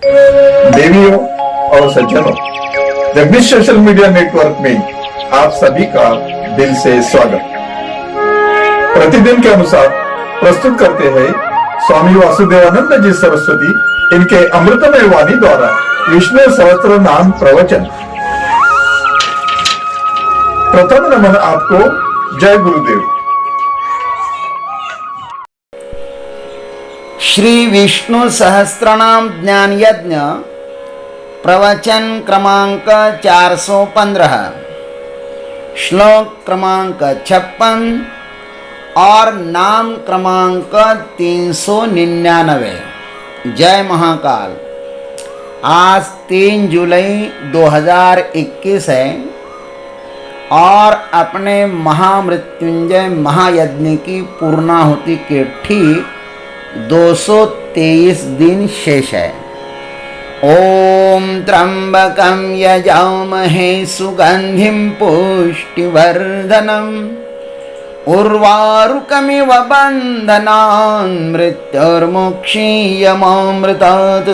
देवियों और सज्जनों, जगदीश सोशल मीडिया नेटवर्क में आप सभी का दिल से स्वागत। प्रतिदिन के अनुसार प्रस्तुत करते हैं स्वामी वासुदेवानंद जी सरस्वती इनके अमृतमय वाणी द्वारा विष्णु सहस्त्र नाम प्रवचन। प्रथम नमन आपको। जय गुरुदेव। श्री विष्णु सहस्त्रनाम ज्ञान यज्ञ प्रवचन क्रमांक 415, श्लोक क्रमांक 56 और नाम क्रमांक 399। जय महाकाल। आज 3 जुलाई 2021 है और अपने महामृत्युंजय महायज्ञ की पूर्णाहुति के ठीक 223 दिन शेष है। ओम त्र्यंबकं यजामहे सुगंधिं पुष्टिवर्धनम् उर्वारुकमिव बन्धनान् मृत्युर्मुक्षीयमामृतात्।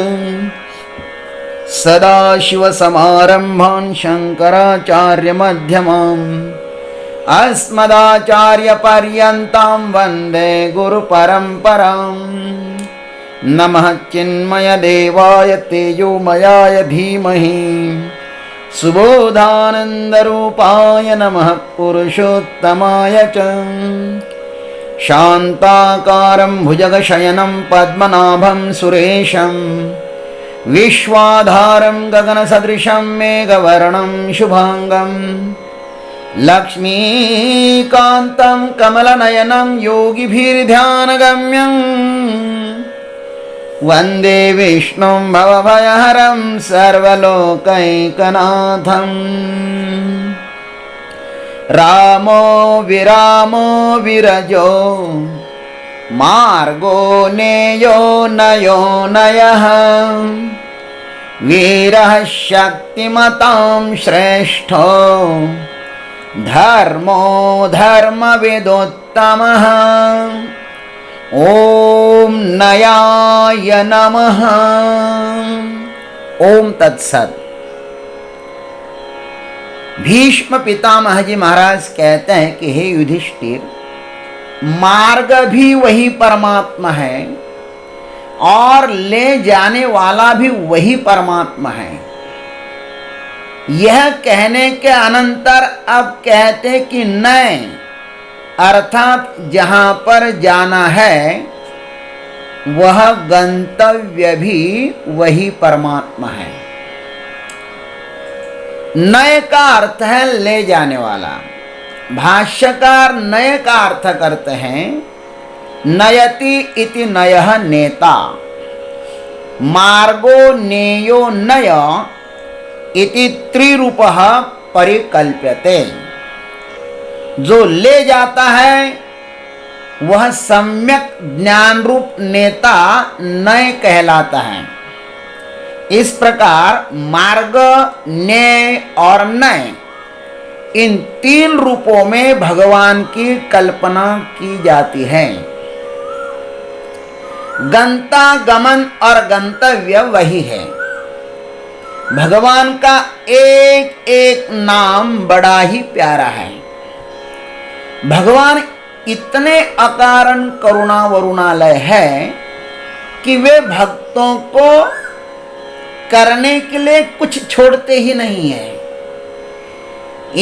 सदाशिवसमारम्भान् शङ्कराचार्यमध्यमाम् अस्मदाचार्यपर्यन्तां वन्दे गुरुपरम्पराम्। नमः चिन्मयदेवाय तेजोमयाय धीमहि सुबोधानन्दरूपाय नमः पुरुषोत्तमाय च। शान्ताकारं भुजगशयनं पद्मनाभं सुरेशं विश्वाधारं गगनसदृशं मेघवर्णं शुभांगं लक्ष्मीकान्तं कमलनयनं योगिभिर्ध्यानगम्यं वन्दे विष्णुं भवभयहरं सर्वलोकैकनाथं। रामो विरामो विरजो मार्गो नेयो नयो नयः वीरः शक्तिमतां श्रेष्ठो धर्मो धर्मविदोत्तमः। ओम नयाय नमः। ओम तत्सत। भीष्म पितामह जी महाराज कहते हैं कि हे युधिष्ठिर, मार्ग भी वही परमात्मा है और ले जाने वाला भी वही परमात्मा है। यह कहने के अनंतर अब कहते कि नय, अर्थात जहाँ पर जाना है वह गंतव्य भी वही परमात्मा है। नय का अर्थ है ले जाने वाला। भाष्यकार नय का अर्थ करते हैं नयति इति नयः नेता, मार्गो नेयो नय इति त्रिरूपः परिकल्प्यते। जो ले जाता है वह सम्यक ज्ञान रूप नेता नय कहलाता है। इस प्रकार मार्ग, न्याय और नय, इन 3 रूपों में भगवान की कल्पना की जाती है। गंता, गमन और गंतव्य वही है। भगवान का एक एक नाम बड़ा ही प्यारा है। भगवान इतने अकारण करुणा वरुणालय है कि वे भक्तों को करने के लिए कुछ छोड़ते ही नहीं है।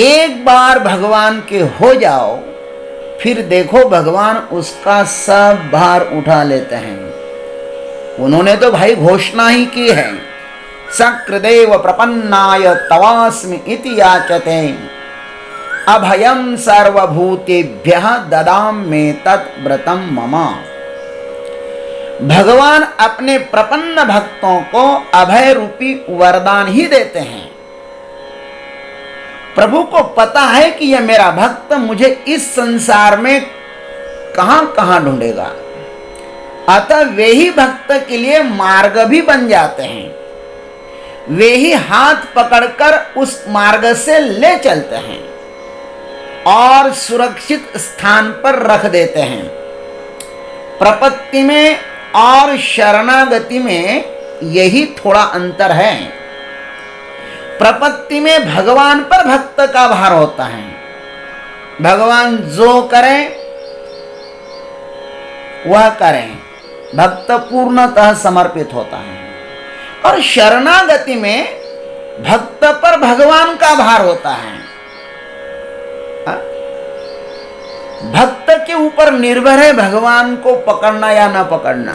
एक बार भगवान के हो जाओ, फिर देखो भगवान उसका सब भार उठा लेते हैं। उन्होंने तो भाई घोषणा ही की है, सकृदेव प्रपन्नाय तवास्मि इति याचते अभयं सर्वभूतेभ्यः ददामि तत् व्रतं मम। भगवान अपने प्रपन्न भक्तों को अभय रूपी वरदान ही देते हैं। प्रभु को पता है कि यह मेरा भक्त मुझे इस संसार में कहां कहां ढूंढेगा, अतः वे ही भक्त के लिए मार्ग भी बन जाते हैं। वे ही हाथ पकड़कर उस मार्ग से ले चलते हैं और सुरक्षित स्थान पर रख देते हैं। प्रपत्ति में और शरणागति में यही थोड़ा अंतर है। प्रपत्ति में भगवान पर भक्त का भार होता है, भगवान जो करें वह करें, भक्त पूर्णतः समर्पित होता है। और शरणागति में भक्त पर भगवान का भार होता है, भक्त के ऊपर निर्भर है भगवान को पकड़ना या ना पकड़ना।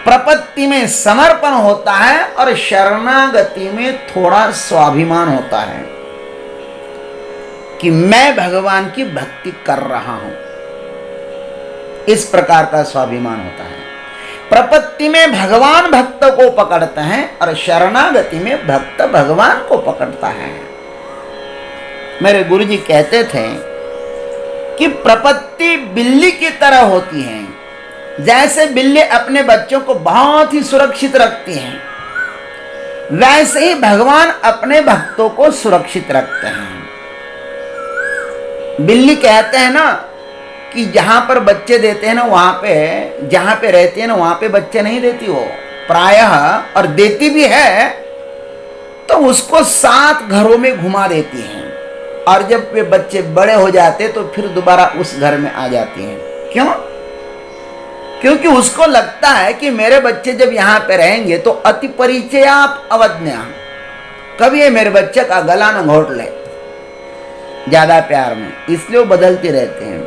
प्रपत्ति में समर्पण होता है और शरणागति में थोड़ा स्वाभिमान होता है कि मैं भगवान की भक्ति कर रहा हूं, इस प्रकार का स्वाभिमान होता है। प्रपत्ति में भगवान भक्त को पकड़ते हैं और शरणागति में भक्त भगवान को पकड़ता है। मेरे गुरुजी कहते थे कि प्रपत्ति बिल्ली की तरह होती है, जैसे बिल्ली अपने बच्चों को बहुत ही सुरक्षित रखती है, वैसे ही भगवान अपने भक्तों को सुरक्षित रखते हैं। बिल्ली कहते हैं ना कि जहां पर बच्चे देते हैं ना, वहां पे जहां पे रहती है ना, वहां पे बच्चे नहीं देती वो प्रायः, और देती भी है तो उसको 7 घरों में घुमा देती हैं, और जब वे बच्चे बड़े हो जाते तो फिर दोबारा उस घर में आ जाती हैं। क्यों? क्योंकि उसको लगता है कि मेरे बच्चे जब यहाँ पे रहेंगे तो अति परिचय आप अवज्ञा, कभी ये मेरे बच्चे का गला न घोट ले ज्यादा प्यार में, इसलिए वो बदलते रहते हैं।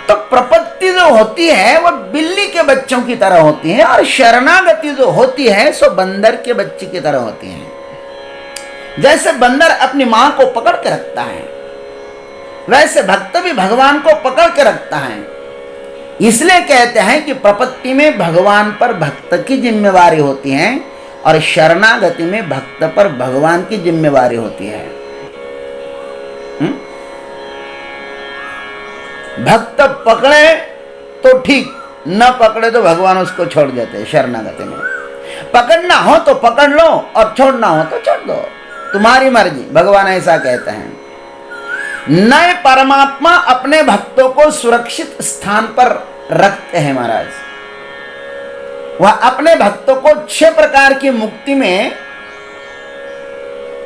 तो प्रपत्ति जो होती है वह बिल्ली के बच्चों की तरह होती है, और शरणागति जो होती है सो बंदर के बच्चे की तरह होती है। जैसे बंदर अपनी मां को पकड़ के रखता है, वैसे भक्त भी भगवान को पकड़ के रखता है। इसलिए कहते हैं कि प्रपत्ति में भगवान पर भक्त की जिम्मेवारी होती है और शरणागति में भक्त पर भगवान की जिम्मेवारी होती है। भक्त पकड़े तो ठीक, न पकड़े तो भगवान उसको छोड़ देते हैं। शरणागति में पकड़ना हो तो पकड़ लो और छोड़ना हो तो छोड़ दो, तुम्हारी मर्जी, भगवान ऐसा कहते हैं। नए परमात्मा अपने भक्तों को सुरक्षित स्थान पर रखते हैं महाराज। वह अपने भक्तों को 6 प्रकार की मुक्ति में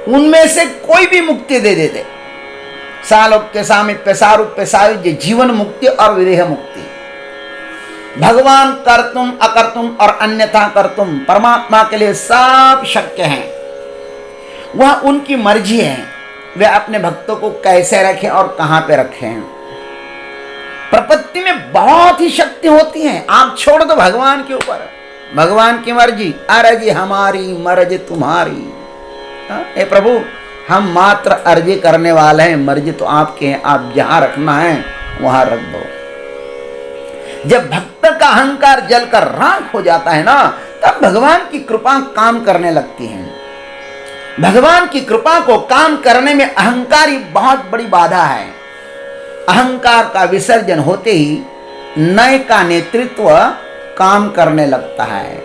उनमें से कोई भी मुक्ति दे देते। सालोक्य, सामीप्य, सारूप्य, सायुज्य, जीवन मुक्ति और विदेह मुक्ति। भगवान कर्तुम अकर्तुम और अन्यथा कर्तुम, परमात्मा के लिए सब शक्य है, वह उनकी मर्जी है, वे अपने भक्तों को कैसे रखें और कहां पे रखें। प्रपत्ति में बहुत ही शक्ति होती है, आप छोड़ दो भगवान के ऊपर, भगवान की मर्जी, अर्जी हमारी मर्जी तुम्हारी। हे प्रभु, हम मात्र अर्जी करने वाले हैं, मर्जी तो आपके हैं, आप जहां रखना है वहां रख दो। जब भक्त का अहंकार जलकर राख हो जाता है ना, तब भगवान की कृपा काम करने लगती है। भगवान की कृपा को काम करने में अहंकार ही बहुत बड़ी बाधा है। अहंकार का विसर्जन होते ही नए का नेतृत्व काम करने लगता है।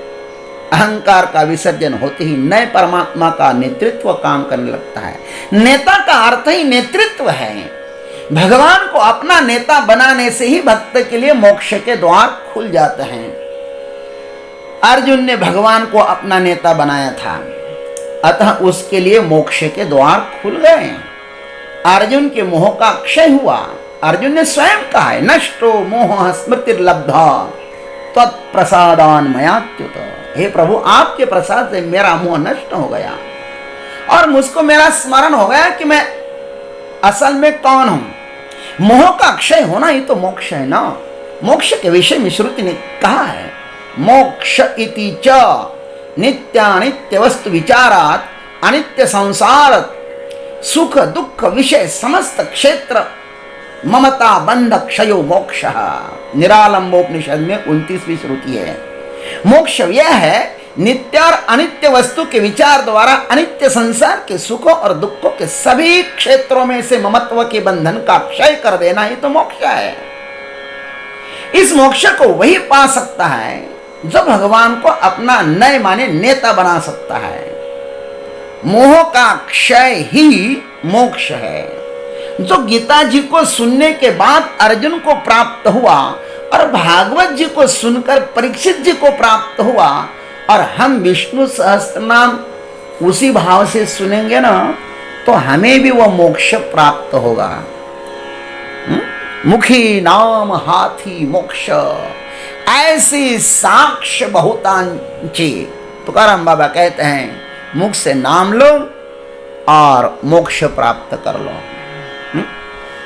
अहंकार का विसर्जन होते ही नए परमात्मा का नेतृत्व काम करने लगता है। नेता का अर्थ ही नेतृत्व है। भगवान को अपना नेता बनाने से ही भक्त के लिए मोक्ष के द्वार खुल जाते हैं। अर्जुन ने भगवान को अपना नेता बनाया था, अतः उसके लिए मोक्ष के द्वार खुल गए। अर्जुन के मोह का क्षय हुआ। अर्जुन ने स्वयं कहा है, नष्टो मोह स्मृतिर्लब्धा त्वत्प्रसादान मयाच्युत। हे प्रभु, आपके प्रसाद से मेरा मोह नष्ट हो गया और मुझको मेरा स्मरण हो गया कि मैं असल में कौन हूं। मोह का क्षय होना ही तो मोक्ष है ना। मोक्ष के विषय में श्रुति ने कहा है, मोक्ष इति च नित्यानित्य वस्तु विचारात अनित्य संसार सुख दुख विषय समस्त क्षेत्र ममता बंध क्षयो मोक्ष। निरालंबोपनिषद में 29वीं श्रुति है। मोक्ष यह है, नित्य और अनित्य वस्तु के विचार द्वारा अनित्य संसार के सुखों और दुखों के सभी क्षेत्रों में से ममत्व के बंधन का क्षय कर देना ही तो मोक्ष है। इस मोक्ष को वही पा सकता है जो भगवान को अपना नए माने नेता बना सकता है। मोह का क्षय ही मोक्ष है, जो गीता जी को सुनने के बाद अर्जुन को प्राप्त हुआ और भागवत जी को सुनकर परीक्षित जी को प्राप्त हुआ, और हम विष्णु सहस्त्र नाम उसी भाव से सुनेंगे ना, तो हमें भी वो मोक्ष प्राप्त होगा। मुखी नाम हाथी मोक्ष, ऐसी साक्ष्य बहुतांची। तुकाराम बाबा कहते हैं मुख से नाम लो और मोक्ष प्राप्त कर लो।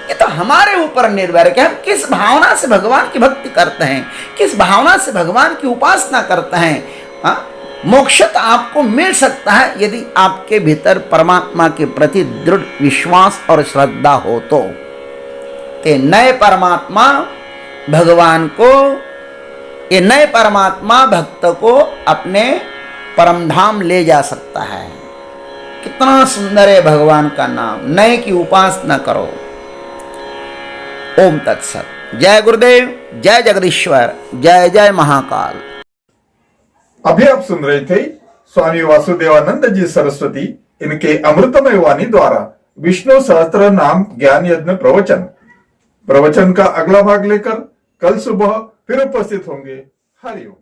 ये तो हमारे ऊपर निर्भर है कि हम किस भावना से भगवान की भक्ति करते हैं, किस भावना से भगवान की उपासना करते हैं। मोक्ष तो आपको मिल सकता है यदि आपके भीतर परमात्मा के प्रति दृढ़ विश्वास और श्रद्धा हो तो। नए परमात्मा भगवान को, ये नए परमात्मा भक्त को अपने परम धाम ले जा सकता है। कितना सुंदर है भगवान का नाम। नए की उपासना करो। ओम तत्सत। जय गुरुदेव, जय जगदीश्वर, जय जय महाकाल। अभी आप सुन रहे थे स्वामी वासुदेवानंद जी सरस्वती इनके अमृतमय वाणी द्वारा विष्णु सहस्त्र नाम ज्ञान यज्ञ प्रवचन का अगला भाग लेकर कल सुबह फिर उपस्थित होंगे। हरिओम।